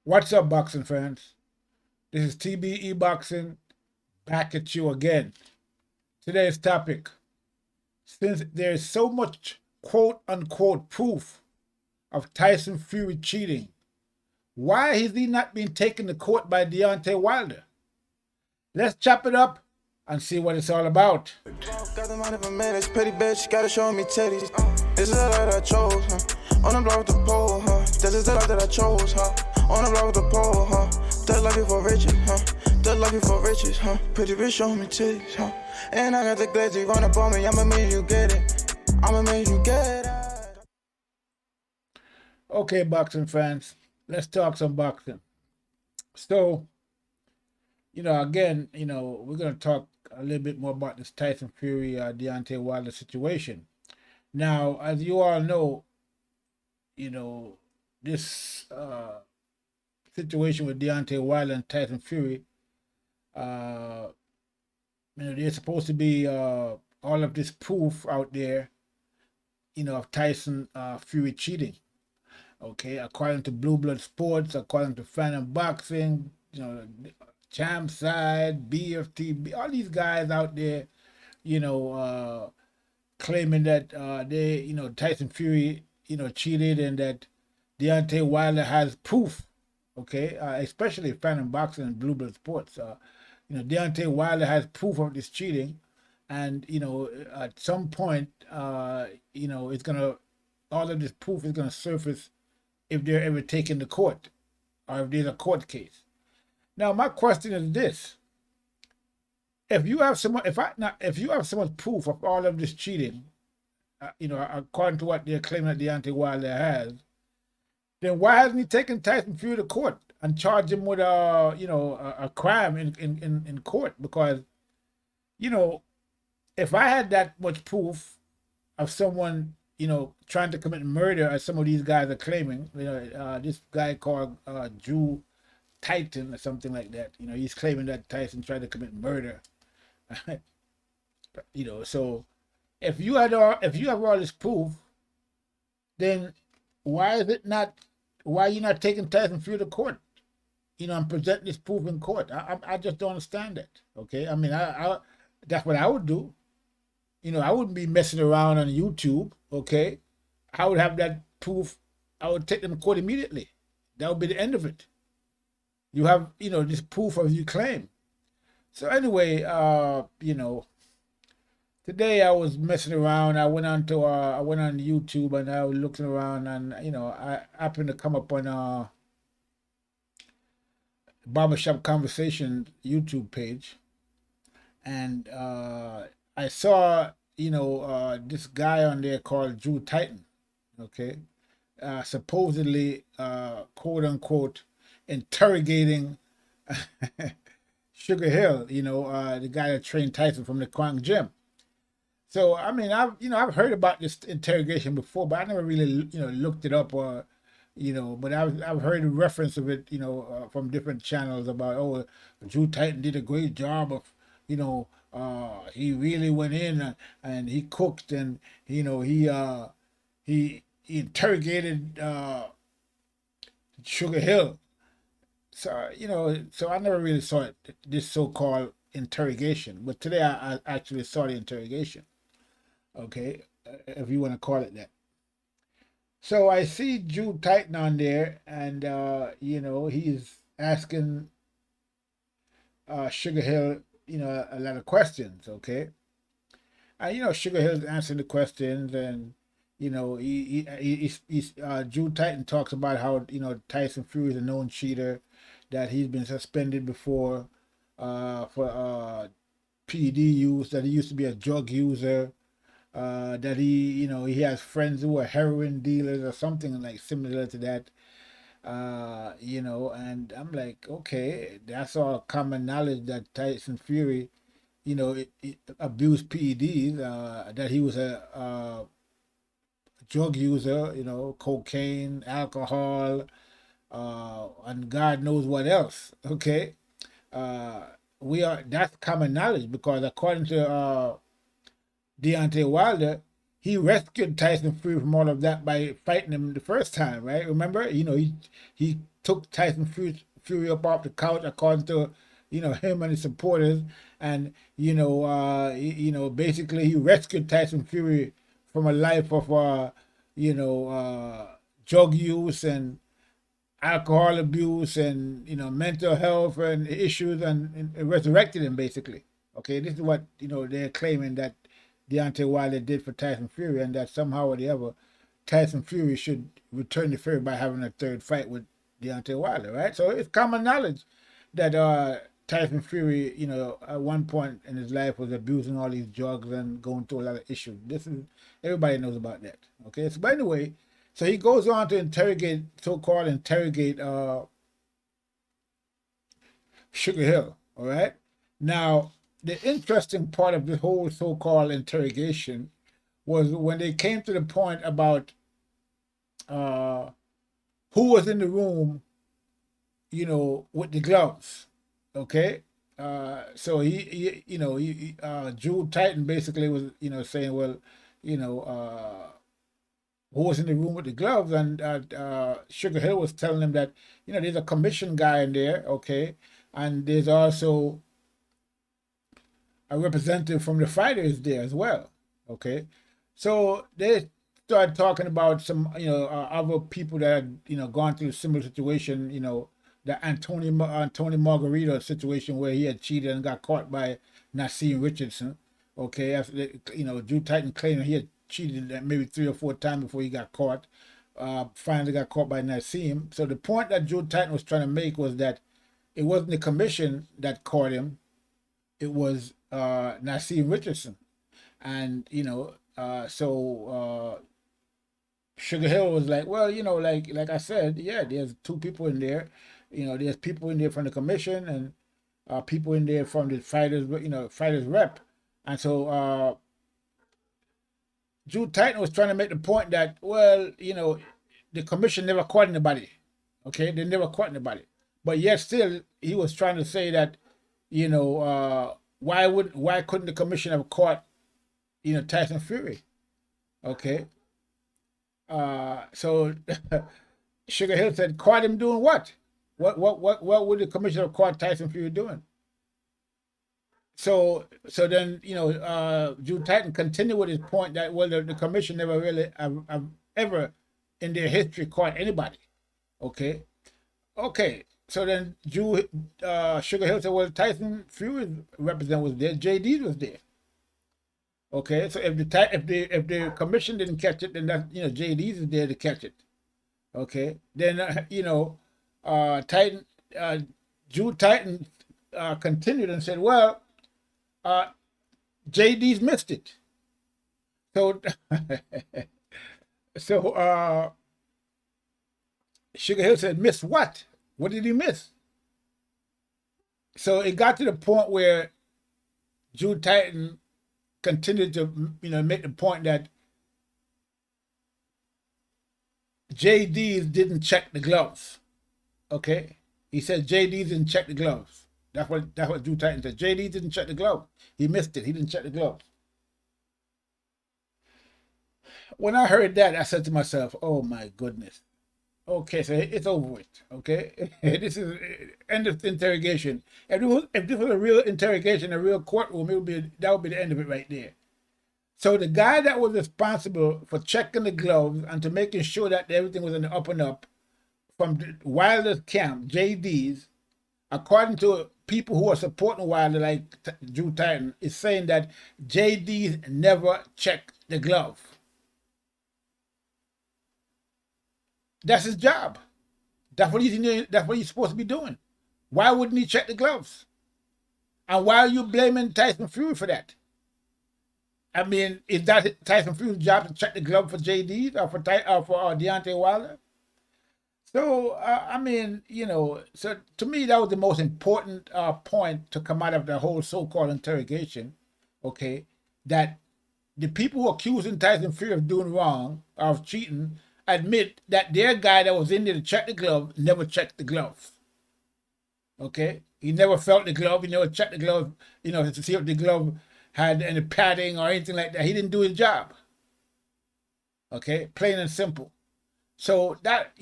What's up, boxing fans? This is TBE Boxing back at you again. Today's topic: since there is so much quote unquote proof of Tyson Fury cheating, why has he not been taken to court by Deontay Wilder? Let's chop it up and see what it's all about. Got the money for minutes, pretty bitch, gotta show me titties. This is the life that I chose, huh? On the block with the pole, huh? This is the life that I chose, huh? On the block with the pole, huh? That life before riches, huh? That life before riches, huh? Pretty bitch, show me titties, huh? And I got the glitzy, run up on me, I'ma make you get it. I'ma make you get it. Okay, boxing fans, let's talk some boxing. So, again, we're going to talk a little bit more about this Tyson Fury, Deontay Wilder situation. Now, as you all know, this situation with Deontay Wilder and Tyson Fury, uh, there's supposed to be all of this proof out there, of Tyson Fury cheating. Okay, according to Blue Blood Sports, according to Fan and Boxing, Champ Side, BFT, all these guys out there, claiming that Tyson Fury, cheated and that Deontay Wilder has proof. Okay, especially Fan and Boxing and Blue Blood Sports. Deontay Wilder has proof of this cheating, and at some point, it's gonna all of this proof is gonna surface if they're ever taken to court or if there's a court case. Now, my question is this: if you have someone's proof of all of this cheating, according to what they're claiming that Deontay Wilder has, then why hasn't he taken Tyson Fury to court and charged him with a crime in court? Because if I had that much proof of someone trying to commit murder, as some of these guys are claiming, this guy called Drew Titan or something like that, he's claiming that Tyson tried to commit murder. So if you have all this proof, then why are you not taking Tyson Fury to court? And present this proof in court. I just don't understand that. Okay, I mean, I that's what I would do. I wouldn't be messing around on YouTube. Okay, I would have that proof. I would take them to court immediately. That would be the end of it. You have this proof of your claim. So anyway, today I was messing around. I went on YouTube and I was looking around, and I happened to come up on Barbershop Conversation YouTube page, and I saw this guy on there called Drew Titan. Okay, supposedly quote unquote interrogating Sugar Hill, the guy that trained Tyson from the Kronk gym. So I mean, I've heard about this interrogation before, but I never really looked it up, or but I've heard a reference of it, from different channels about, oh, Drew Titan did a great job of, he really went in and he cooked, and he interrogated Sugar Hill. So so I never really saw this so-called interrogation, but today I actually saw the interrogation. Okay, if you want to call it that. So I see Drew Titan on there, and he's asking Sugar Hill, a lot of questions. Okay, and Sugar Hill's answering the questions, and Drew Titan talks about how Tyson Fury is a known cheater, that he's been suspended before for PED use, that he used to be a drug user, that he has friends who are heroin dealers or something like similar to that. And I'm like, okay, that's all common knowledge that Tyson Fury, it abused PEDs, that he was a drug user, cocaine, alcohol, and God knows what else. Okay, that's common knowledge, because according to Deontay Wilder, he rescued Tyson Fury from all of that by fighting him the first time, right? Remember, he took Tyson Fury up off the couch, according to him and his supporters, and basically he rescued Tyson Fury from a life of drug use and alcohol abuse and mental health and issues, and resurrected him basically. Okay, this is what they're claiming that Deontay Wilder did for Tyson Fury, and that somehow or the other Tyson Fury should return the favor by having a third fight with Deontay Wilder, right? So it's common knowledge that Tyson Fury, at one point in his life was abusing all these drugs and going through a lot of issues. Everybody knows about that. Okay, so but anyway, so he goes on to so-called interrogate Sugar Hill. All right. Now, the interesting part of this whole so-called interrogation was when they came to the point about who was in the room, with the gloves. Okay. So Drew Titan basically was, saying, well, who was in the room with the gloves, and Sugar Hill was telling him that, there's a commission guy in there, okay, and there's also a representative from the fighters there as well, okay. So they started talking about some, other people that had, gone through a similar situation, the Anthony Margarito situation where he had cheated and got caught by Nassim Richardson, okay. After Drew Titan claimed he had cheated maybe 3 or 4 times before he got caught. Finally got caught by Nassim. So the point that Drew Titan was trying to make was that it wasn't the commission that caught him, it was Nassim Richardson. And Sugar Hill was like, well, like I said, yeah, there's 2 people in there. There's people in there from the commission and people in there from the fighters rep. And so Drew Titan was trying to make the point that, well, the commission never caught anybody. Okay, they never caught anybody. But yet still he was trying to say that, why couldn't the commission have caught, Tyson Fury? Okay. So Sugar Hill said, caught him doing what? What would the commission have caught Tyson Fury doing? So then, Drew Titan continued with his point that, well, the commission never really have ever in their history caught anybody. Okay. So then Sugar Hill said, well, Tyson Fury's representative was there, JD was there. Okay, so if the commission didn't catch it, then that JD's is there to catch it. Okay, then Drew Titan continued and said, well, JD's missed it. So Sugar Hill said, miss what? What did he miss? So it got to the point where Drew Titan continued to make the point that JD's didn't check the gloves. Okay, he said JD's didn't check the gloves. That's what Drew Titan said. JD didn't check the glove. He missed it. He didn't check the gloves. When I heard that, I said to myself, "Oh my goodness." Okay, so it's over with. Okay, this is end of interrogation. If this was a real interrogation, a real courtroom, that would be the end of it right there. So the guy that was responsible for checking the gloves and to making sure that everything was in the up and up from Wilder's camp, JD's, according to people who are supporting Wilder, like Drew Titan, is saying that JD's never checked the glove. That's his job. That's what he's supposed to be doing. Why wouldn't he check the gloves? And why are you blaming Tyson Fury for that? I mean, is that Tyson Fury's job to check the glove for JD or for Deontay Wilder? So, so to me, that was the most important point to come out of the whole so-called interrogation, okay, that the people who are accusing Tyson Fury of doing wrong, of cheating, admit that their guy that was in there to check the glove never checked the glove. Okay? He never felt the glove. He never checked the glove, to see if the glove had any padding or anything like that. He didn't do his job. Okay? Plain and simple. So that,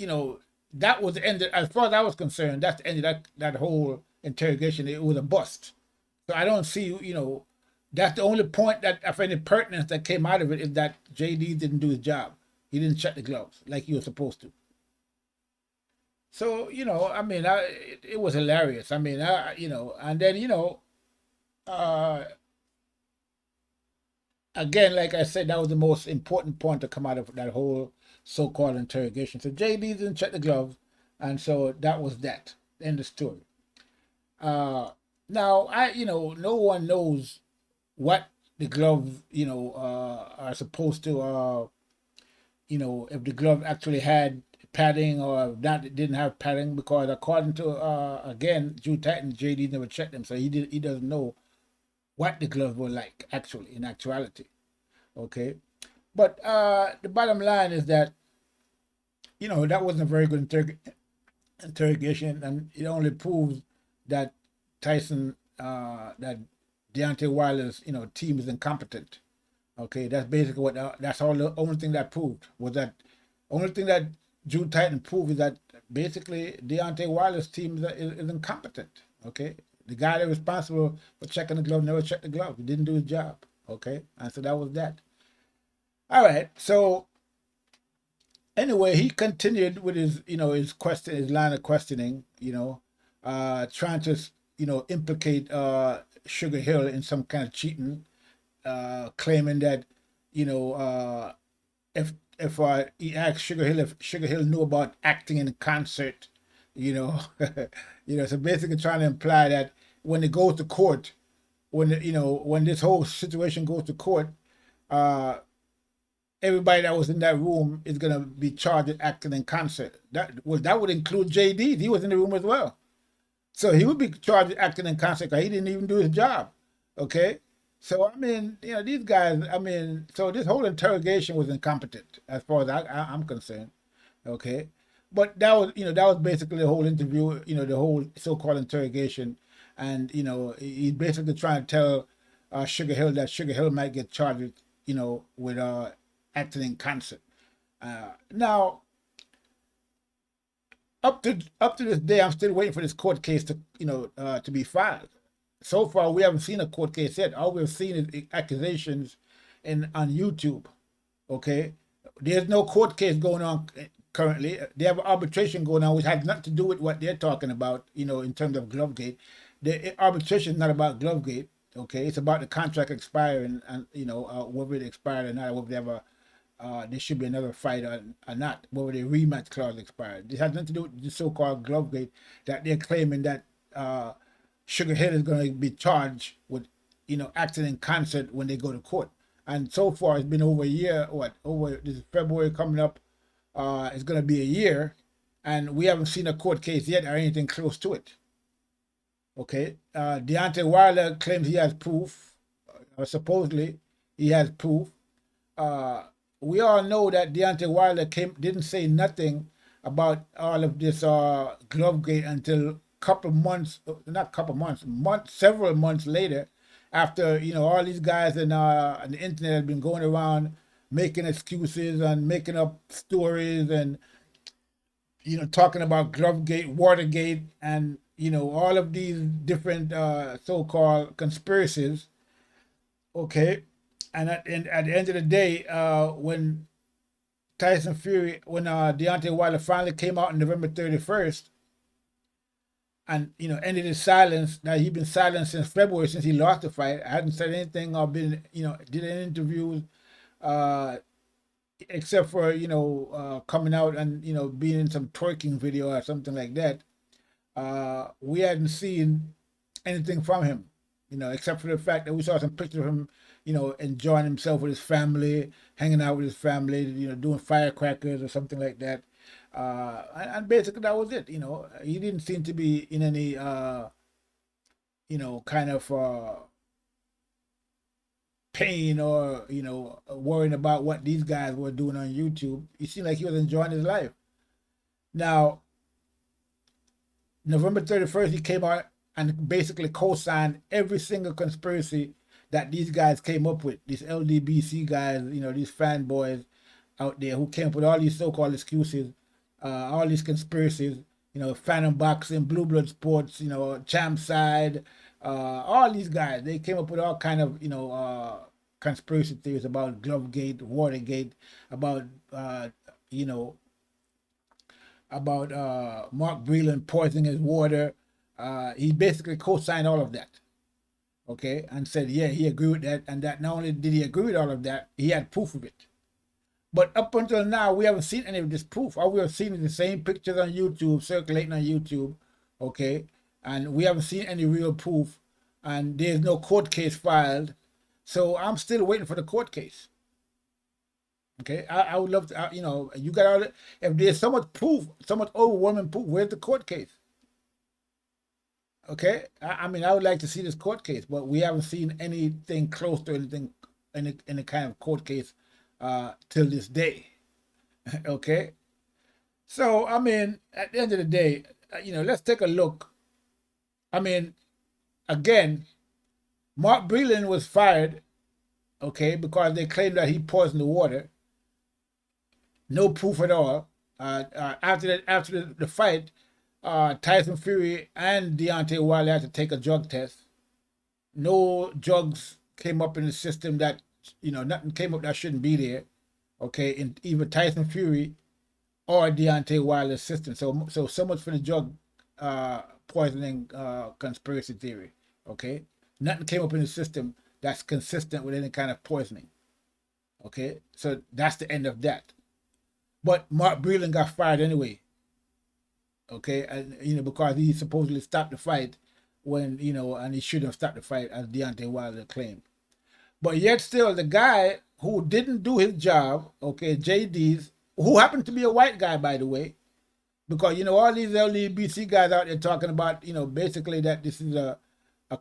that was the end. As far as I was concerned, that's the end of that whole interrogation. It was a bust. So I don't see, that's the only point that of any pertinence that came out of it is that JD didn't do his job. He didn't check the gloves like he was supposed to. So, I mean, it was hilarious. I mean, and then, uh, again, like I said, that was the most important point to come out of that whole so-called interrogation. So JD didn't check the gloves, and so that was that. End of story. Now, no one knows what the gloves, are supposed to, if the glove actually had padding or not, it didn't have padding, because according to, again, Drew Titan, JD never checked them, so he doesn't know what the gloves were like, actually, in actuality. Okay? But the bottom line is that, that wasn't a very good interrogation, and it only proves that Tyson, that Deontay Wilder's, team is incompetent. Okay, that's basically that's all. The only thing that proved was that. Only thing that Drew Titan proved is that basically Deontay Wilder's team is incompetent. Okay, the guy that's responsible for checking the glove never checked the glove. He didn't do his job. Okay, and so that was that. All right, so anyway, he continued with his, his line of questioning, trying to, implicate Sugar Hill in some kind of cheating, claiming that, if he asked Sugar Hill if Sugar Hill knew about acting in concert, so basically trying to imply that when it goes to court, when this whole situation goes to court, everybody that was in that room is gonna be charged with acting in concert. That would include JD. He was in the room as well, so he would be charged with acting in concert because he didn't even do his job. Okay, so I mean, these guys. I mean, so this whole interrogation was incompetent as far as I'm concerned. Okay, but that was basically the whole interview. The whole so-called interrogation, and he's basically trying to tell Sugar Hill that Sugar Hill might get charged with with acting in concert. Now, up to this day, I'm still waiting for this court case to to be filed. So far, we haven't seen a court case yet. All we've seen is accusations on YouTube. Okay, there's no court case going on currently. They have arbitration going on, which has nothing to do with what they're talking about. In terms of Glovegate, the arbitration is not about Glovegate. Okay, it's about the contract expiring and whether it expired or not, whether they ever there should be another fight or not, whether the rematch clause expired. This has nothing to do with the so-called Glovegate that they're claiming that Sugar Hill is going to be charged with acting in concert when they go to court. And so far, it's been over a year. This is February coming up. It's going to be a year, and we haven't seen a court case yet or anything close to it. Okay, Deontay Wilder claims he has proof, or supposedly he has proof. We all know that Deontay Wilder didn't say nothing about all of this Glovegate until several months later, after all these guys on the internet have been going around making excuses and making up stories and talking about Glovegate, Watergate, and all of these different so-called conspiracies. Okay, and at the end of the day, when Deontay Wilder finally came out on November 31st, and ended his silence. Now he'd been silent since February, since he lost the fight. I hadn't said anything or been did any interviews, except for coming out and being in some twerking video or something like that. We hadn't seen anything from him, except for the fact that we saw some pictures of him, enjoying himself with his family, hanging out with his family, doing firecrackers or something like that. And basically that was it. He didn't seem to be in any, kind of pain or, worrying about what these guys were doing on YouTube. He seemed like he was enjoying his life. Now, November 31st, he came out and basically co-signed every single conspiracy that these guys came up with. These LDBC guys, these fanboys out there who came up with all these so-called excuses all these conspiracies, you know, Phantom Boxing, Blue Blood Sports, you know, Champ Side, all these guys, they came up with all kind of, you know, conspiracy theories about Glovegate, Watergate, about, you know, about Mark Breland poisoning his water. He basically co-signed all of that, okay, and said, yeah, he agreed with that, and that not only did he agree with all of that, he had proof of it. But up until now, we haven't seen any of this proof. All we have seen is the same pictures on YouTube, circulating on YouTube, okay? And we haven't seen any real proof, and there's no court case filed. So I'm still waiting for the court case. Okay, I would love to, you know, you got all, if there's so much proof, so much overwhelming proof, where's the court case? Okay, I mean, I would like to see this court case, but we haven't seen anything close to anything, any kind of court case till this day. Okay, so I mean, at the end of the day, you know, let's take a look. I mean, again, Mark Breland was fired, okay, because they claimed that he poisoned the water. No proof at all. After the fight, Tyson Fury and Deontay Wilder had to take a drug test. No drugs came up in the system that, you know, nothing came up that shouldn't be there. Okay, in either Tyson Fury or Deontay Wilder's system. So much for the drug poisoning conspiracy theory. Okay, nothing came up in the system that's consistent with any kind of poisoning. Okay, so that's the end of that. But Mark Breland got fired anyway. Okay, and you know, because he supposedly stopped the fight when, you know, and he shouldn't have stopped the fight, as Deontay Wilder claimed. But yet still, the guy who didn't do his job, okay, JD's, who happened to be a white guy, by the way, because, you know, all these LGBT guys out there talking about, you know, basically that this is a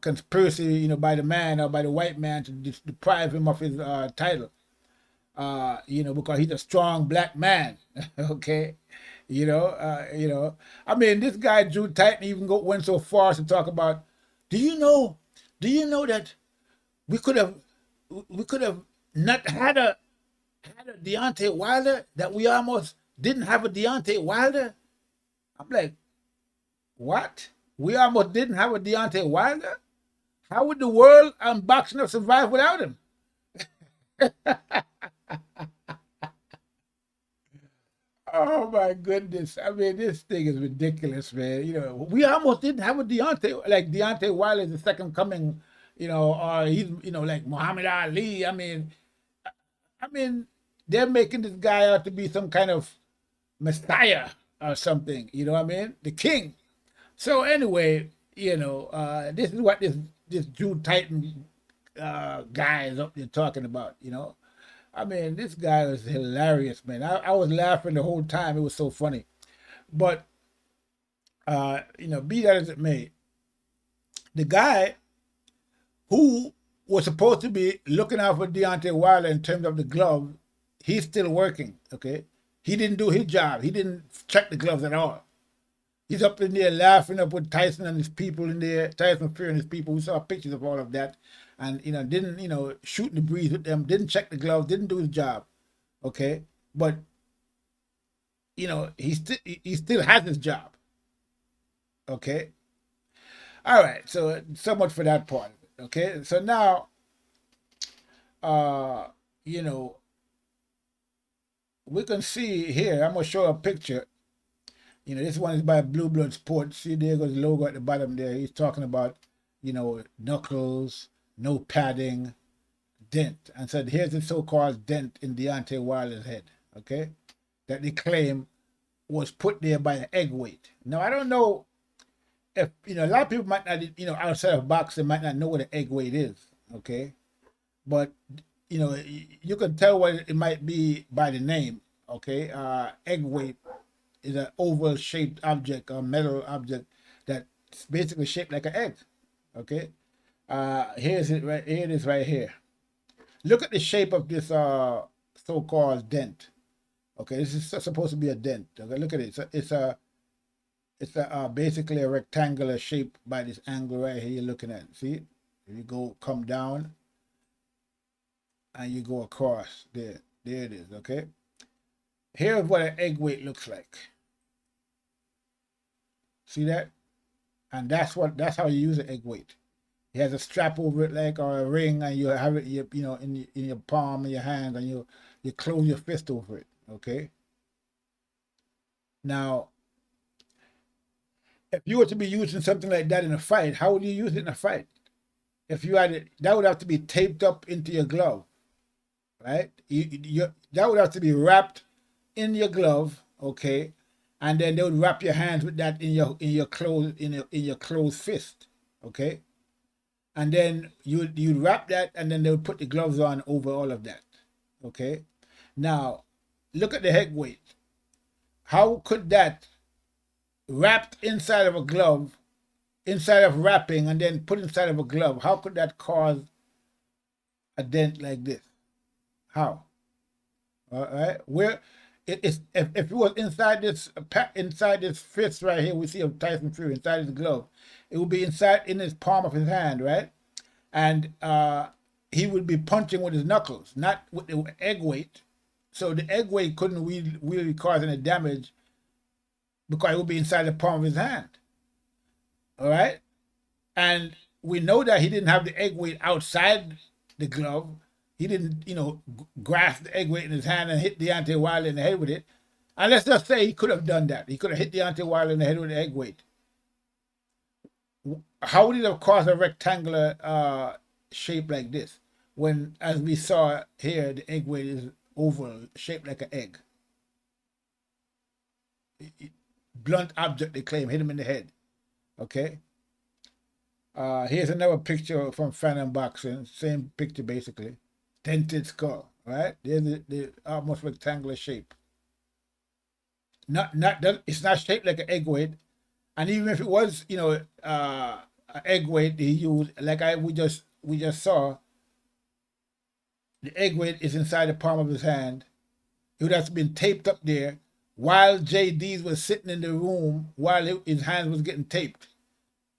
conspiracy, you know, by the man or by the white man to deprive him of his title. You know, because he's a strong black man. Okay, you know. I mean, this guy Drew Titan even went so far as to talk about, do you know that we could have not had a Deontay Wilder, that we almost didn't have a Deontay Wilder? I'm like, what? We almost didn't have a Deontay Wilder? How would the world and boxing have survived without him? Oh my goodness. I mean, this thing is ridiculous, man. You know, we almost didn't have a Deontay, like Deontay Wilder is the second coming, you know, or he's, you know, like Muhammad Ali. I mean, they're making this guy out to be some kind of messiah or something, you know what I mean? The king. So anyway, you know, this is what this Drew Titan guy is up there talking about, you know. I mean, this guy was hilarious, man. I was laughing the whole time. It was so funny. But, you know, be that as it may, the guy who was supposed to be looking out for Deontay Wilder in terms of the glove, he's still working, okay? He didn't do his job. He didn't check the gloves at all. He's up in there laughing up with Tyson and his people in there, Tyson Fury and his people. We saw pictures of all of that. And, you know, didn't, you know, shoot in the breeze with them, didn't check the gloves, didn't do his job, okay? But, you know, he still has his job, okay? All right, so much for that part of it, okay? So now, you know, we can see here, I'm going to show a picture. You know, this one is by Blue Blood Sports. See, there goes the logo at the bottom there. He's talking about, you know, knuckles, no padding, dent. And said, here's the so-called dent in Deontay Wilder's head, okay? That they claim was put there by an egg weight. Now, I don't know if, you know, a lot of people might not, you know, outside of boxing might not know what an egg weight is, okay? But, you know, you can tell what it might be by the name, okay? Egg weight is an oval-shaped object, a metal object that's basically shaped like an egg, okay? Here's it right. Here it is right here. Look at the shape of this so-called dent. Okay, this is supposed to be a dent. Okay, look at it. It's a basically a rectangular shape by this angle right here you're looking at. See, if you come down, and you go across there. There it is. Okay. Here's what an egg weight looks like. See that? And that's how you use an egg weight. It has a strap over it like or a ring, and you have it in your palm in your hand, and you close your fist over it. Okay. Now, if you were to be using something like that in a fight, how would you use it in a fight? If you had it, that would have to be taped up into your glove, right? That would have to be wrapped in your glove, okay, and then they would wrap your hands with that in your closed fist, okay, and then you'd wrap that, and then they would put the gloves on over all of that, okay. Now, look at the head weight. How could that wrapped inside of a glove, inside of wrapping, and then put inside of a glove? How could that cause a dent like this? How? All right, where if it was inside this fist right here, we see of Tyson Fury inside his glove, it would be inside in his palm of his hand, right? And he would be punching with his knuckles, not with the egg weight. So the egg weight couldn't really cause any damage because it would be inside the palm of his hand. All right, and we know that he didn't have the egg weight outside the glove. He didn't, grasp the egg weight in his hand and hit Deontay Wilder in the head with it. And let's just say he could have done that. He could have hit Deontay Wilder in the head with the egg weight. How would it have caused a rectangular shape like this when, as we saw here, the egg weight is oval, shaped like an egg? Blunt object, they claim, hit him in the head. Okay. Here's another picture from Fan Boxing. Same picture, basically. Dented skull, right? There's the almost rectangular shape. It's not shaped like an egg weight, and even if it was, an egg weight he used, like we just saw, the egg weight is inside the palm of his hand. It would have been taped up there while JD's was sitting in the room while his hands was getting taped.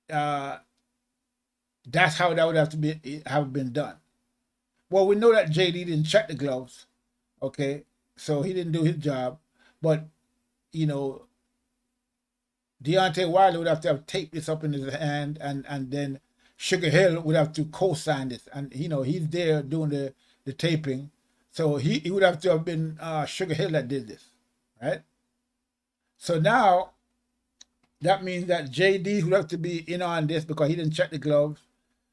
That's how that would have been done. Well, we know that JD didn't check the gloves, okay, so he didn't do his job. But Deontay Wilder would have to have taped this up in his hand, and then Sugar Hill would have to co-sign this, and he's there doing the taping, so he would have to have been Sugar Hill that did this, right? So now that means that JD would have to be in on this because he didn't check the gloves.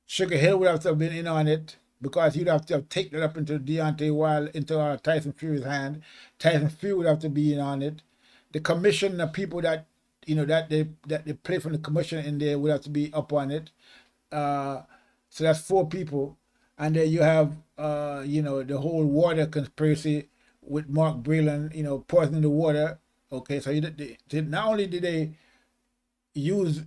Sugar Hill would have to have been in on it because he'd have to have taken it up into Deontay Wilder, into Tyson Fury's hand. Tyson Fury would have to be in on it. The commission, the people that that they play from the commission in there would have to be up on it. So that's 4 people, and then you have the whole water conspiracy with Mark Breland, poisoning the water. Okay, so not only did they use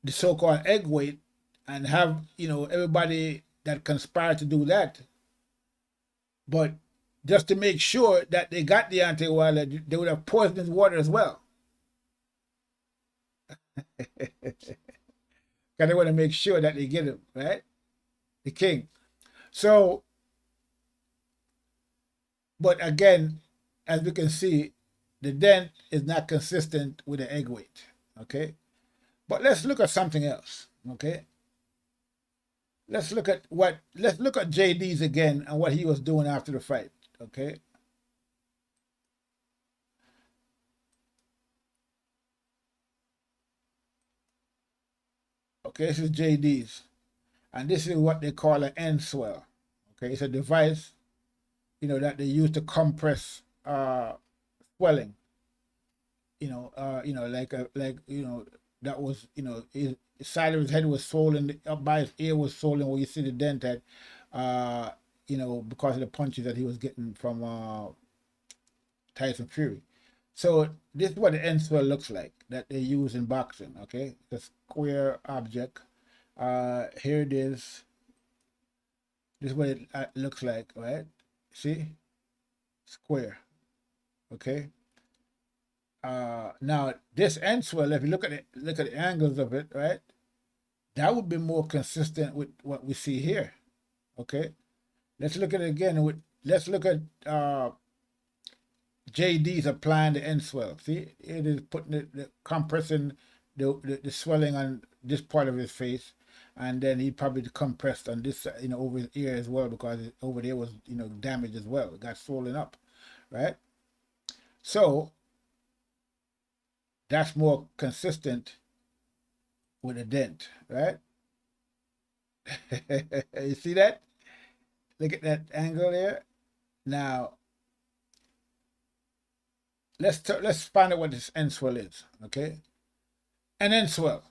the so-called egg weight and have everybody that conspired to do that, but just to make sure that they got Deontay Wilder, they would have poisoned his water as well. Because they want to make sure that they get him, right? The king. So, but again, as we can see, the dent is not consistent with the egg weight, okay? But let's look at something else, okay? Let's look at JD's again and what he was doing after the fight, okay? Okay, this is JD's, and this is what they call an end swell. Okay, it's a device, that they use to compress swelling. That was, his side of his head was swollen, up by his ear was swollen, where you see the dent at, because of the punches that he was getting from Tyson Fury. So this is what the end swell looks like that they use in boxing, okay? It's a square object. Here it is. This is what it looks like, right? See? Square, okay? Now this end swell, if you look at the angles of it, right? That would be more consistent with what we see here, okay? Let's look at it again. Let's look at JD's applying the end swell. See, it is putting the compressing the swelling on this part of his face, and then he probably compressed on this, over his ear as well, because over there was, damaged as well. It got swollen up, right? So that's more consistent with a dent, right? You see that? Look at that angle there. Now let's find out what this end swell is. Okay, an end swell,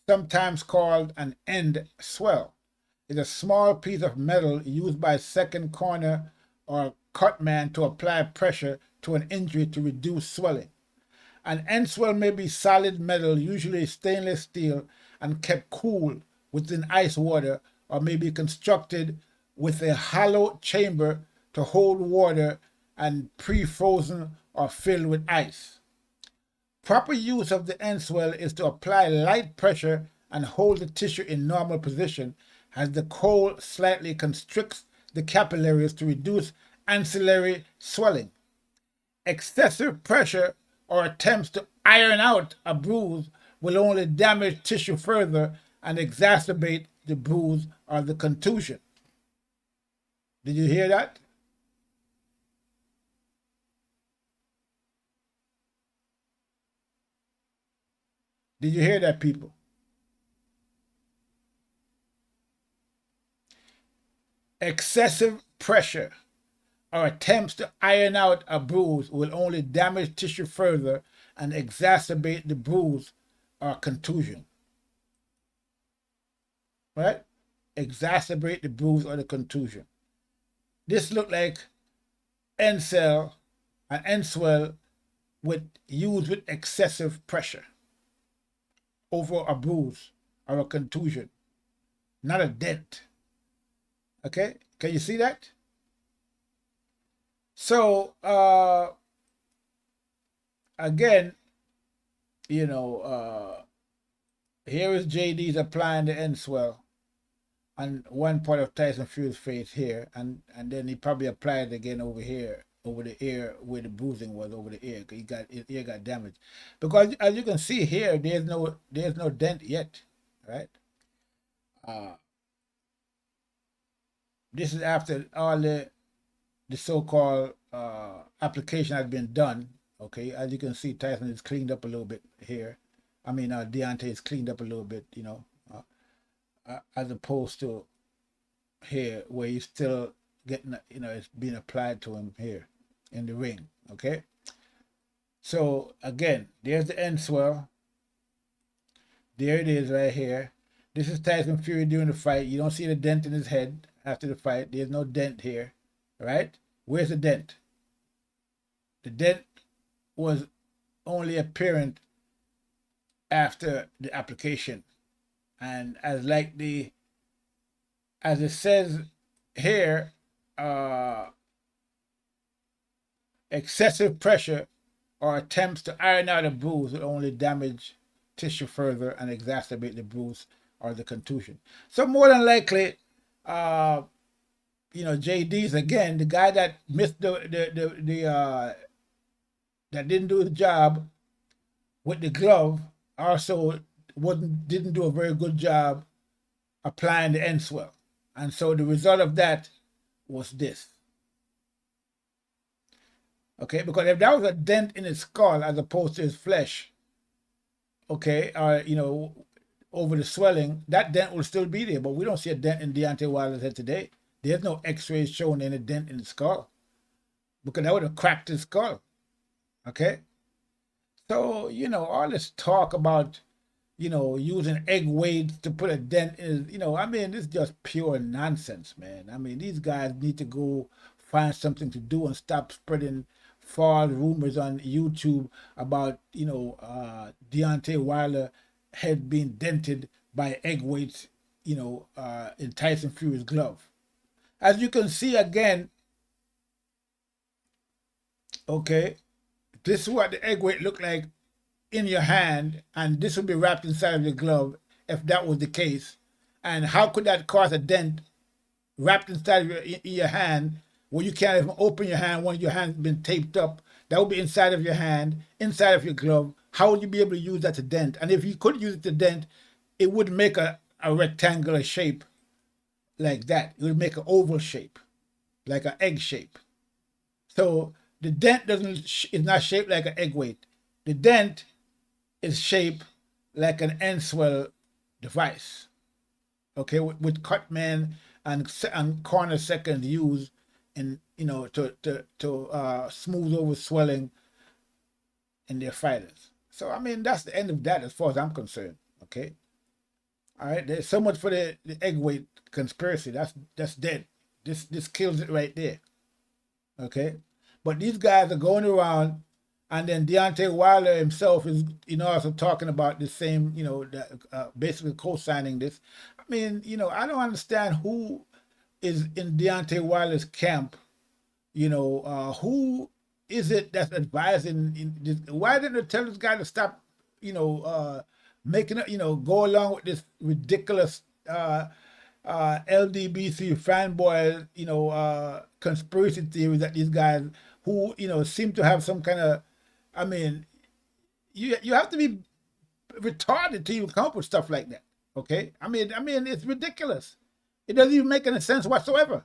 sometimes called an end swell, is a small piece of metal used by second corner or cutman to apply pressure to an injury to reduce swelling. An end swell may be solid metal, usually stainless steel, and kept cool within ice water, or may be constructed with a hollow chamber to hold water and pre-frozen or filled with ice. Proper use of the end swell is to apply light pressure and hold the tissue in normal position, as the cold slightly constricts the capillaries to reduce ancillary swelling. Excessive pressure or attempts to iron out a bruise will only damage tissue further and exacerbate the bruise or the contusion. Did you hear that? Did you hear that, people? Excessive pressure or attempts to iron out a bruise will only damage tissue further and exacerbate the bruise or contusion. Right? Exacerbate the bruise or the contusion. This looked like end swell used with excessive pressure over a bruise or a contusion, not a dent. Okay, can you see that? So again, here is JD's applying the end swell on one part of Tyson Fury's face here, and then he probably applied it again over here, over the ear where the bruising was, over the ear. His ear got damaged, because as you can see here, there's no dent yet, right? This is after all the so-called application has been done. Okay, as you can see, Tyson is cleaned up a little bit here. I mean, Deontay is cleaned up a little bit, as opposed to here where he's still getting, it's being applied to him here in the ring. Okay, so again, there's the end swell. There it is right here. This is Tyson Fury during the fight. You don't see the dent in his head after the fight. There's no dent here, right? Where's the dent? The dent was only apparent after the application, and as it says here, excessive pressure or attempts to iron out a bruise will only damage tissue further and exacerbate the bruise or the contusion. So more than likely, JD's again, the guy that missed that didn't do the job with the glove, also didn't do a very good job applying the end swell, and so the result of that was this. Okay, because if that was a dent in his skull as opposed to his flesh, okay, over the swelling, that dent will still be there, but we don't see a dent in Deontay Wilder's head today. There's no x-rays showing any dent in the skull, because that would have cracked his skull. Okay, so all this talk about using egg weights to put a dent in, this is just pure nonsense, man. I mean, these guys need to go find something to do and stop spreading false rumors on YouTube about Deontay Wilder head being dented by egg weights, in Tyson Fury's glove. As you can see again, okay, this is what the egg weight looked like in your hand, and this would be wrapped inside of your glove if that was the case. And how could that cause a dent wrapped inside of your hand, where you can't even open your hand when your hand's been taped up? That would be inside of your hand, inside of your glove. how would you be able to use that to dent? And if you could use it to dent, it would make a rectangular shape like that. It would make an oval shape, like an egg shape. So the dent is not shaped like an egg weight. The dent is shaped like an end swell device. Okay, with cutman and corner seconds used in to smooth over swelling in their fighters. So I mean that's the end of that as far as I'm concerned. Okay. All right, there's so much for the egg weight conspiracy. That's dead. This kills it right there. Okay, but these guys are going around, and then Deontay Wilder himself is also talking about the same, basically co-signing this. I mean, I don't understand who is in Deontay Wilder's camp. Who is it that's advising? Why didn't they tell this guy to stop? Making it, go along with this ridiculous LDBC fanboy, conspiracy theory that these guys who, seem to have some kind of, I mean, you have to be retarded to even come up with stuff like that. Okay, I mean, it's ridiculous. It doesn't even make any sense whatsoever.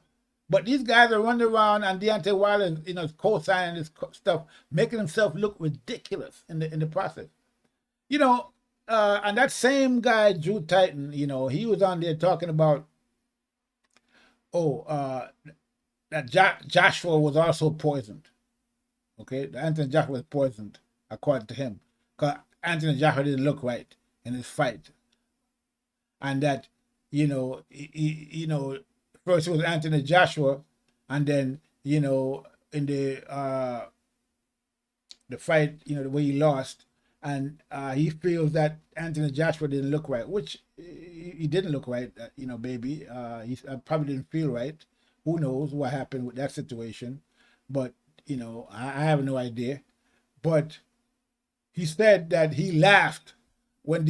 But these guys are running around, and Deontay Wilder, co-signing this stuff, making himself look ridiculous in the process. And that same guy, Drew Titan, he was on there talking about, that Joshua was also poisoned. Okay, Anthony Joshua was poisoned, according to him, because Anthony Joshua didn't look right in his fight, and that first it was Anthony Joshua, and then in the fight, the way he lost. And he feels that Anthony Joshua didn't look right, which he didn't look right, baby. He probably didn't feel right. Who knows what happened with that situation? But, I have no idea. But he said that he laughed when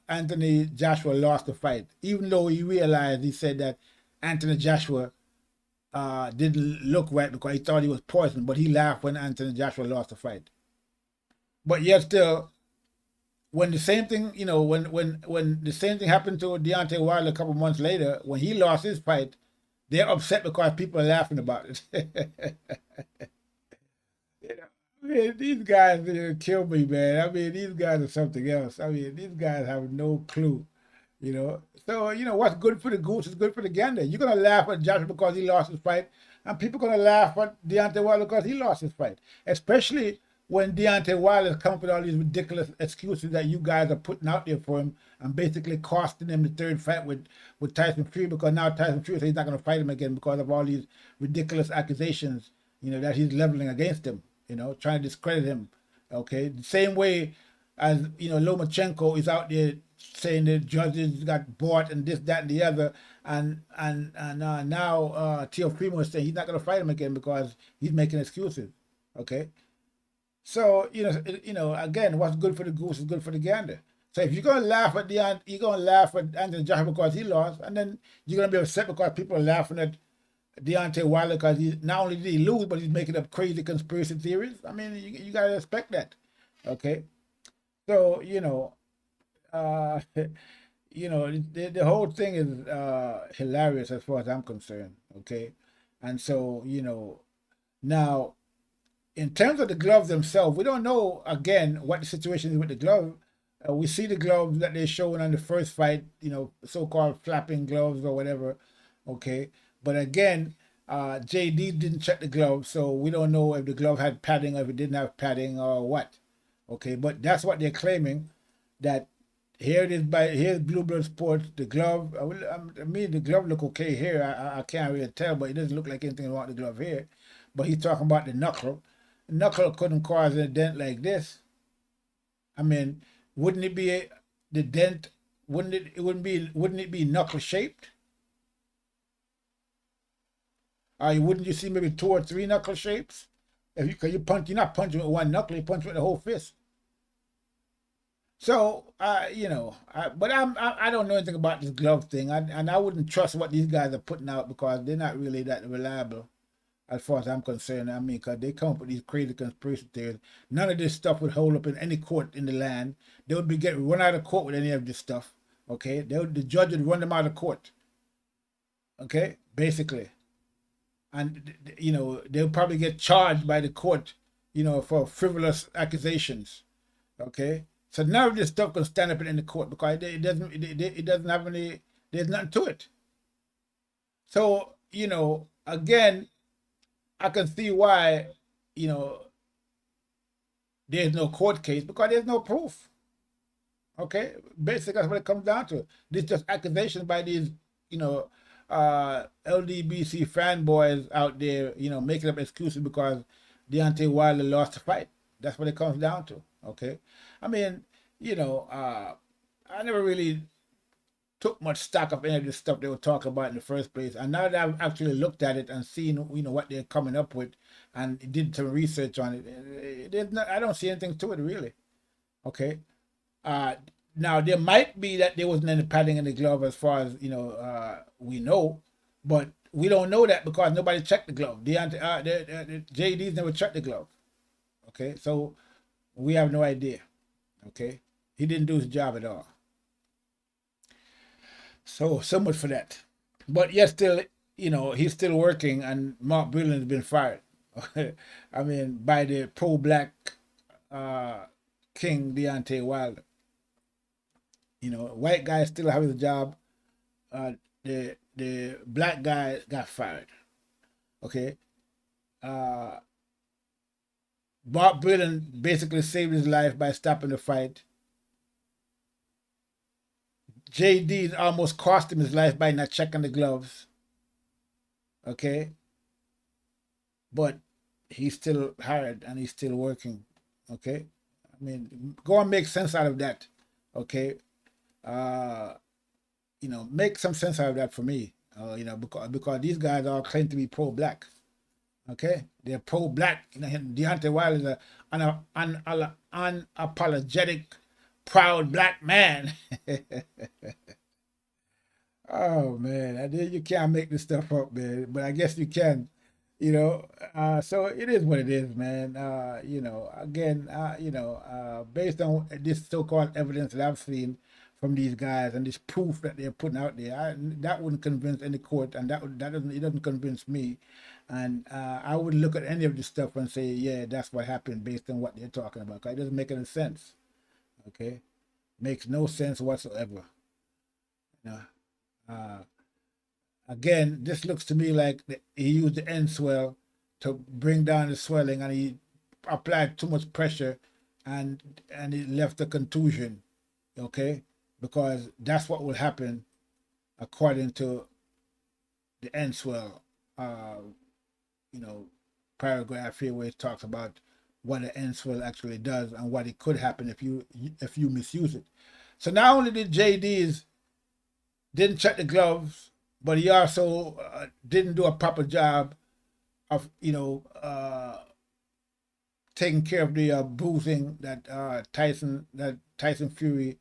Anthony Joshua lost the fight, even though he realized, he said that Anthony Joshua didn't look right because he thought he was poisoned, but he laughed when Anthony Joshua lost the fight. But yet still, when the same thing, when the same thing happened to Deontay Wilder a couple months later, when he lost his fight, they're upset because people are laughing about it. Man, these guys kill me, man. I mean, these guys are something else. I mean, these guys have no clue, So, what's good for the goose is good for the gander. You're going to laugh at Joshua because he lost his fight, and people are going to laugh at Deontay Wilder because he lost his fight, especially when Deontay Wilder comes up with all these ridiculous excuses that you guys are putting out there for him and basically costing him the third fight with Tyson Fury, because now Tyson Fury says he's not going to fight him again because of all these ridiculous accusations, that he's leveling against him, trying to discredit him. Okay, the same way as, Lomachenko is out there saying the judges got bought and this, that, and the other, and now Teofimo is saying he's not going to fight him again because he's making excuses. Okay. So, again, what's good for the goose is good for the gander. So if you're going to laugh at you're going to laugh at Anthony Joshua because he lost, and then you're going to be upset because people are laughing at Deontay Wilder because not only did he lose, but he's making up crazy conspiracy theories. I mean, you got to expect that. Okay? So, the whole thing is hilarious as far as I'm concerned. Okay? And so, now, in terms of the gloves themselves, we don't know, again, what the situation is with the glove. We see the gloves that they're showing on the first fight, so-called flapping gloves or whatever, okay? But again, JD didn't check the glove, so we don't know if the glove had padding or if it didn't have padding or what, okay? But that's what they're claiming, that here it is, here's Blue Blood Sports, the glove. I mean, the glove look okay here. I can't really tell, but it doesn't look like anything wrong with the glove here. But he's talking about the knuckle. Knuckle couldn't cause a dent like this. I mean, wouldn't it be the dent? Wouldn't it be knuckle shaped? Wouldn't you see maybe 2 or 3 knuckle shapes? Because you're not punching with one knuckle, you punch with the whole fist. So but I don't know anything about this glove thing, and I wouldn't trust what these guys are putting out because they're not really that reliable. as far as I'm concerned. I mean, because they come up with these crazy conspiracy theories. None of this stuff would hold up in any court in the land. They would be getting run out of court with any of this stuff. Okay, the judge would run them out of court. Okay, basically, and they'll probably get charged by the court, for frivolous accusations. Okay, so none of this stuff can stand up in the court because it doesn't have any. There's nothing to it. So again, I can see why there's no court case because there's no proof. Okay, basically that's what it comes down to. This just accusations by these LDBC fanboys out there, making up excuses because Deontay Wilder lost the fight. That's what it comes down to. Okay, I mean, I never really took much stock of any of this stuff they were talking about in the first place. And now that I've actually looked at it and seen, what they're coming up with and did some research on it, I don't see anything to it really. Okay. Now there might be that there wasn't any padding in the glove as far as, we know, but we don't know that because nobody checked the glove. The JD's never checked the glove. Okay. So we have no idea. Okay. He didn't do his job at all. So much for that. But yet still, he's still working and Mark Breland has been fired. I mean, by the pro-black king Deontay Wilder. White guy still have his job. The black guy got fired. Okay. Mark Breland basically saved his life by stopping the fight. JD almost cost him his life by not checking the gloves. Okay. But he's still hired and he's still working. Okay. I mean, go and make sense out of that. Okay. Make some sense out of that for me. Because these guys all claim to be pro-black. Okay. They're pro-black. Deontay Wilder is an unapologetic, proud black man. Oh man, you can't make this stuff up, man. But I guess you can, so it is what it is, man. Again, based on this so-called evidence that I've seen from these guys and this proof that they're putting out there, that wouldn't convince any court, and it doesn't convince me. And I wouldn't look at any of this stuff and say, yeah, that's what happened based on what they're talking about. It doesn't make any sense. Okay, makes no sense whatsoever. Again, this looks to me like he used the end swell to bring down the swelling, and he applied too much pressure, and it left a contusion. Okay, because that's what will happen according to the end swell. Paragraph here where it talks about what the end swell actually does and what it could happen if you misuse it. So not only did JD's didn't check the gloves, but he also didn't do a proper job of taking care of the bruising that Tyson Fury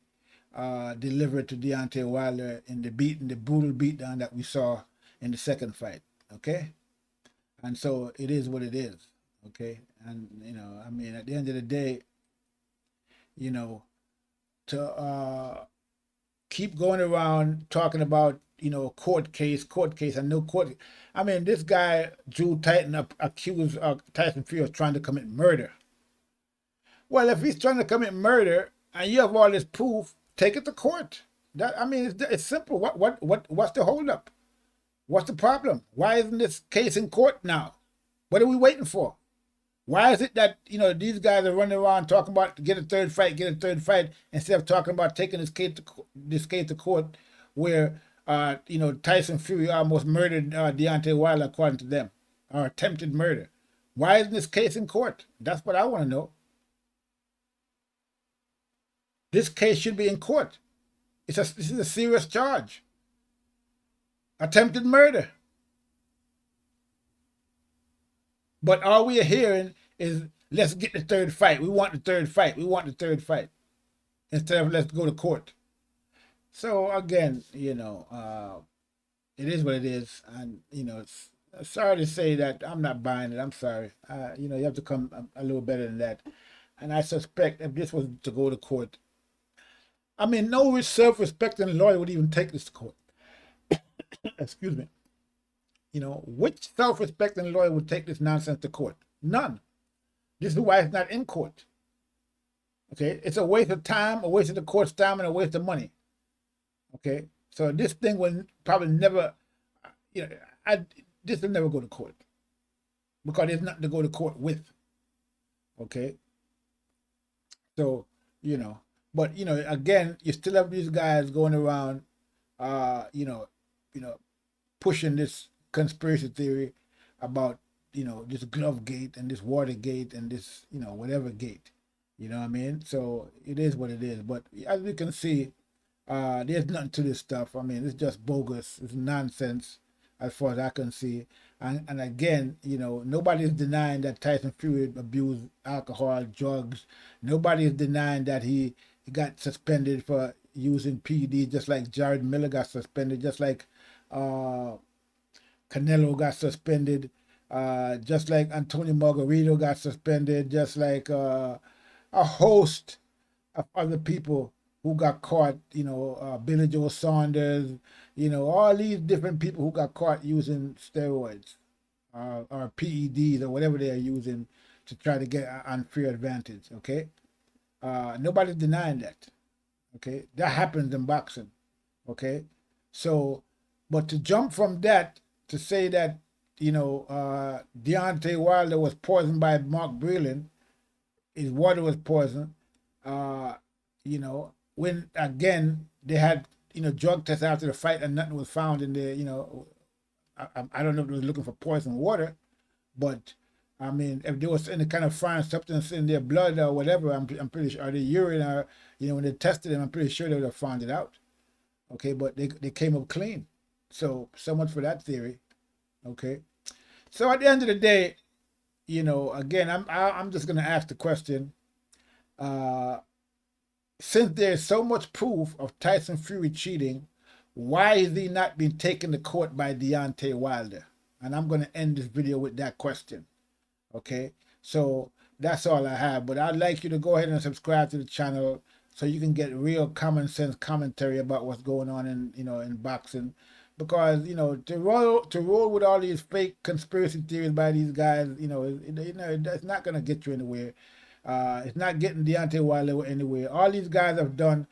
delivered to Deontay Wilder in the brutal beatdown that we saw in the second fight. Okay, and so it is what it is. Okay, and I mean, at the end of the day, to keep going around talking about court case and no court. I mean, this guy Drew Titan accused Tyson Fury of trying to commit murder. Well, if he's trying to commit murder and you have all this proof, take it to court. It's simple. What's the holdup? What's the problem? Why isn't this case in court now? What are we waiting for? Why is it that these guys are running around talking about get a third fight, instead of talking about taking this case to court, where Tyson Fury almost murdered Deontay Wilder according to them, or attempted murder? Why isn't this case in court? That's what I want to know. This case should be in court. This is a serious charge. Attempted murder. But all we are hearing is, let's get the third fight. We want the third fight. Instead of let's go to court. So again, it is what it is. And, Sorry to say that I'm not buying it. I'm sorry. You know, you have to come a little better than that. And I suspect if this was to go to court, I mean, no self-respecting lawyer would even take this to court. Excuse me. You know, which self-respecting lawyer would take this nonsense to court? None. This is why it's not in court. Okay, it's a waste of time, a waste of the court's time, and a waste of money. Okay, so this thing will probably never, you know, this will never go to court because there's nothing to go to court with. Okay, so you know, but you know, again, you still have these guys going around, you know, pushing this conspiracy theory about this glove gate and this water gate and this whatever gate. You know what I mean? So it is what it is. But as we can see, there's nothing to this stuff. I mean, it's just bogus. It's nonsense as far as I can see. And again, nobody is denying that Tyson Fury abused alcohol, drugs. Nobody is denying that he got suspended for using PED, just like Jared Miller got suspended, just like Canelo got suspended, just like Antonio Margarito got suspended, just like a host of other people who got caught, Billy Joe Saunders, all these different people who got caught using steroids or PEDs or whatever they are using to try to get an unfair advantage, okay? Nobody's denying that, okay? That happens in boxing, okay? So, but to jump from that to say that, Deontay Wilder was poisoned by Mark Breland, his water was poisoned, when again they had drug tests after the fight and nothing was found in there. I don't know if they was looking for poison water, but I mean if there was any kind of foreign substance in their blood or whatever, I'm pretty sure, or the urine, or when they tested them, I'm pretty sure they would have found it out. Okay, but they came up clean. So much for that theory. Okay, so at the end of the day, again, I'm just gonna ask the question. Since there's so much proof of Tyson Fury cheating, why is he not being taken to court by Deontay Wilder? And I'm going to end this video with that question. Okay, so that's all I have. But I'd like you to go ahead and subscribe to the channel so you can get real common sense commentary about what's going on in boxing. Because to roll with all these fake conspiracy theories by these guys, it's not going to get you anywhere. It's not getting Deontay Wilder anywhere. All these guys have done,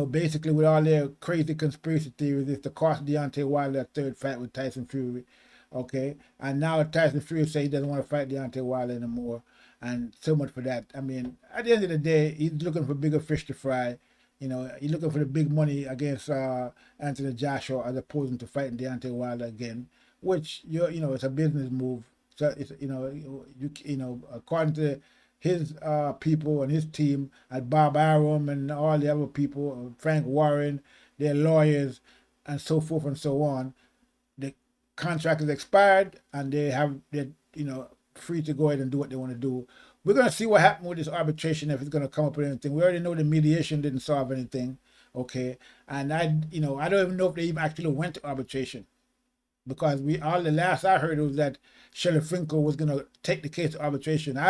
basically with all their crazy conspiracy theories, is to cost Deontay Wilder a third fight with Tyson Fury. Okay, and now Tyson Fury says he doesn't want to fight Deontay Wilder anymore, and so much for that. I mean, at the end of the day, he's looking for bigger fish to fry. He's looking for the big money against Anthony Joshua as opposed to fighting Deontay Wilder again, which it's a business move. So it's according to his people and his team at Bob Arum and all the other people, Frank Warren, their lawyers, and so forth and so on. The contract is expired and they're free to go ahead and do what they want to do. We're going to see what happens with this arbitration, if it's going to come up with anything. We already know the mediation didn't solve anything, okay? And I don't even know if they even actually went to arbitration, because the last I heard was that Shelley Finkel was going to take the case to arbitration. It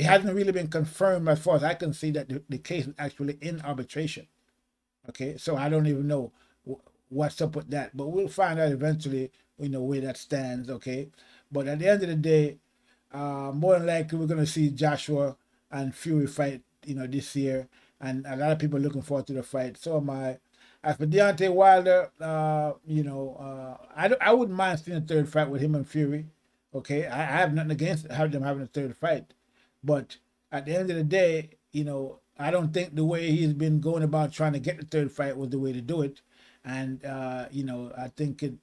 hasn't really been confirmed as far as I can see that the case is actually in arbitration. Okay, so I don't even know what's up with that, but we'll find out eventually, where that stands. Okay, but at the end of the day, more than likely we're going to see Joshua and Fury fight, this year, and a lot of people are looking forward to the fight. So am I. As for Deontay Wilder, I wouldn't mind seeing a third fight with him and Fury. Okay, I have nothing against them having a third fight. But at the end of the day, I don't think the way he's been going about trying to get the third fight was the way to do it. And, I think it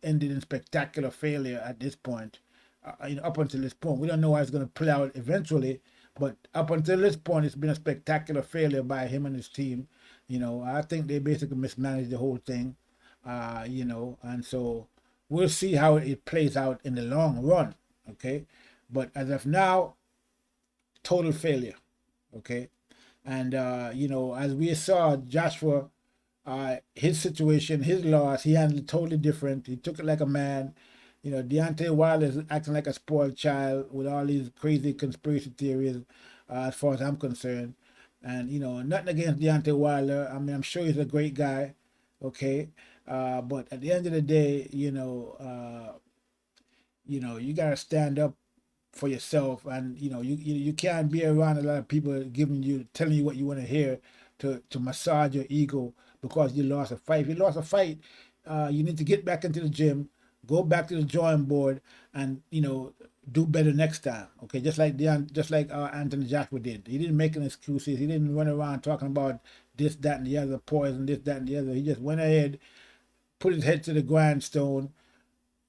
ended in spectacular failure at this point, up until this point. We don't know how it's going to play out eventually, but up until this point, it's been a spectacular failure by him and his team. I think they basically mismanaged the whole thing, and so we'll see how it plays out in the long run, okay? But as of now, total failure, okay? And, as we saw, Joshua his situation, his loss, he handled it totally different. He took it like a man. You know, Deontay Wilder is acting like a spoiled child with all these crazy conspiracy theories, as far as I'm concerned. And you know, nothing against Deontay Wilder. I mean, I'm sure he's a great guy, okay. But at the end of the day, you gotta stand up for yourself, and you can't be around a lot of people telling you what you want to hear to massage your ego because you lost a fight. If you lost a fight, you need to get back into the gym, go back to the drawing board, and do better next time. Okay, just like Anthony Joshua did. He didn't make any excuses. He didn't run around talking about this, that, and the other, poison, this, that, and the other. He just went ahead, put his head to the grindstone,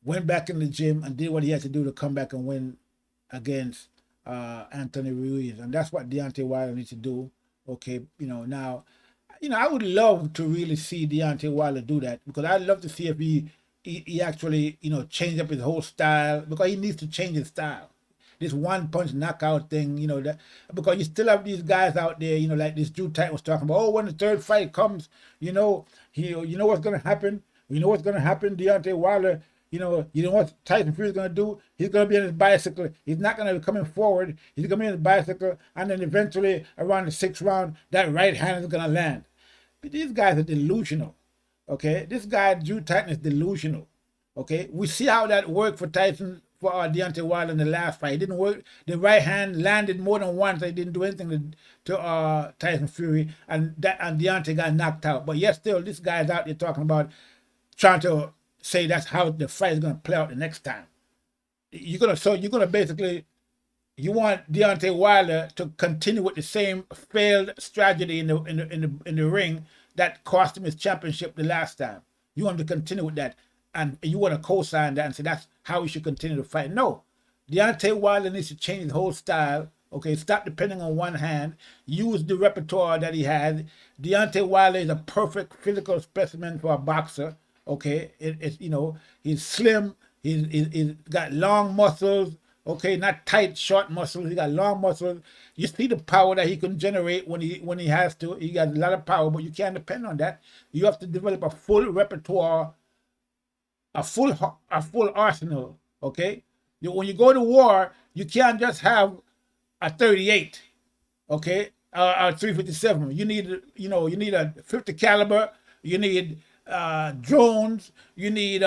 went back in the gym, and did what he had to do to come back and win against Anthony Ruiz. And that's what Deontay Wilder needs to do. Okay, now, I would love to really see Deontay Wilder do that, because I'd love to see if he actually, change up his whole style, because he needs to change his style. This one punch knockout thing, that because you still have these guys out there, like this Drew Titan was talking about. Oh, when the third fight comes, you know what's gonna happen. You know what's gonna happen, Deontay Wilder. You know what Tyson Fury is gonna do? He's gonna be on his bicycle. He's not gonna be coming forward. He's gonna be on his bicycle, and then eventually around the 6th round, that right hand is gonna land. But these guys are delusional. Okay, this guy Drew Titan is delusional. Okay, we see how that worked for Deontay Wilder in the last fight. It didn't work. The right hand landed more than once. They didn't do anything to Tyson Fury, and Deontay got knocked out. But yet still, this guy's out there talking about trying to say that's how the fight is going to play out the next time. You want Deontay Wilder to continue with the same failed strategy in the ring that cost him his championship the last time. You want him to continue with that, and you want to co-sign that and say that's how he should continue to fight. No, Deontay Wilder needs to change his whole style. Okay, stop depending on one hand. Use the repertoire that he has. Deontay Wilder is a perfect physical specimen for a boxer. Okay, he's slim. He's got long muscles. Okay, not tight, short muscles. He got long muscles. You see the power that he can generate when he has to. He got a lot of power, but you can't depend on that. You have to develop a full repertoire, a full arsenal. Okay, when you go to war, you can't just have a 38. Okay, a 357. You need a 50 caliber. You need drones. You need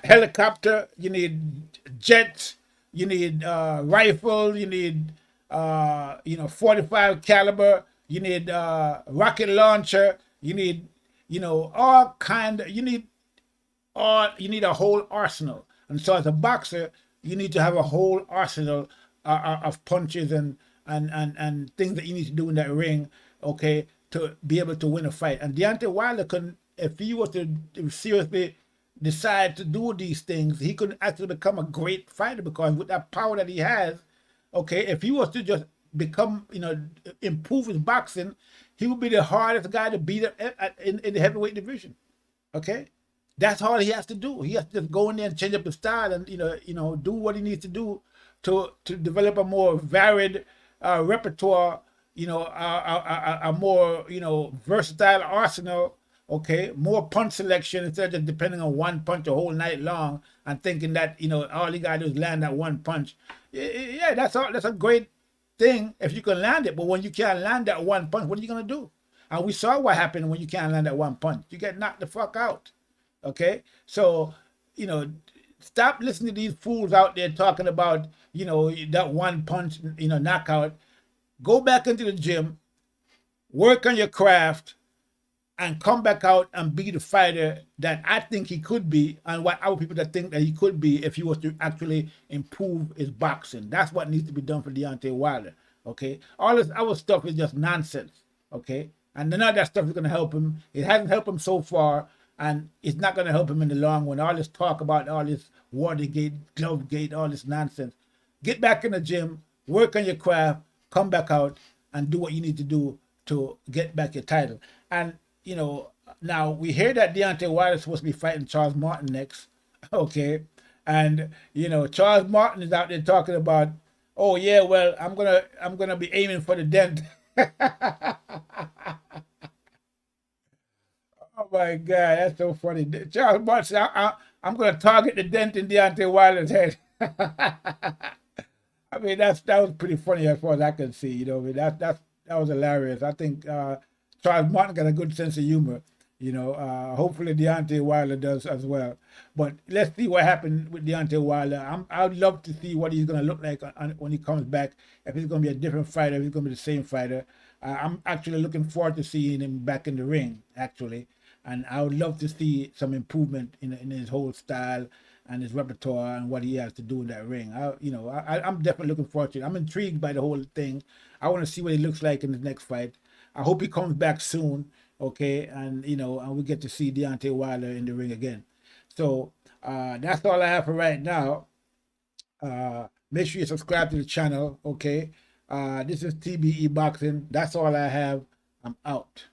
helicopter. You need jets. You need rifle. You need 45 caliber. You need rocket launcher. You need all kind of, you need a whole arsenal. And so as a boxer, you need to have a whole arsenal of punches and things that you need to do in that ring, okay, to be able to win a fight. And Deontay Wilder couldn't, if he was to seriously decide to do these things, he could actually become a great fighter, because with that power that he has, okay, if he was to just become, improve his boxing, he would be the hardest guy to beat in the heavyweight division. Okay, that's all he has to do. He has to just go in there and change up his style, and do what he needs to do to develop a more varied repertoire, a more versatile arsenal. Okay, more punch selection instead of just depending on one punch a whole night long and thinking that all you gotta do is land that one punch. Yeah, that's a great thing if you can land it, but when you can't land that one punch, what are you gonna do? And we saw what happened when you can't land that one punch. You get knocked the fuck out. Okay, so stop listening to these fools out there talking about that one punch knockout. Go back into the gym, work on your craft, and come back out and be the fighter that I think he could be, and what other people that think that he could be if he was to actually improve his boxing. That's what needs to be done for Deontay Wilder. Okay, all this other stuff is just nonsense. Okay, and none of that stuff is going to help him. It hasn't helped him so far, and it's not going to help him in the long run. All this talk about all this Watergate, Glovegate, all this nonsense. Get back in the gym, work on your craft, come back out, and do what you need to do to get back your title. And now we hear that Deontay Wilder is supposed to be fighting Charles Martin next. Okay, and Charles Martin is out there talking about, oh yeah, well I'm gonna be aiming for the dent. my God, that's so funny. Charles Butts, I'm going to target the dent in Deontay Wilder's head. I mean, that was pretty funny as far as I can see. You know, I mean, that was hilarious. I think Charles Martin got a good sense of humor. You know, hopefully Deontay Wilder does as well. But let's see what happened with Deontay Wilder. I'd love to see what he's going to look like when he comes back. If he's going to be a different fighter, if he's going to be the same fighter. I'm actually looking forward to seeing him back in the ring, actually. And I would love to see some improvement in his whole style and his repertoire and what he has to do in that ring. I'm definitely looking forward to it. I'm intrigued by the whole thing. I want to see what he looks like in the next fight. I hope he comes back soon, okay? And, and we get to see Deontay Wilder in the ring again. So that's all I have for right now. Make sure you subscribe to the channel, okay? This is TBE Boxing. That's all I have. I'm out.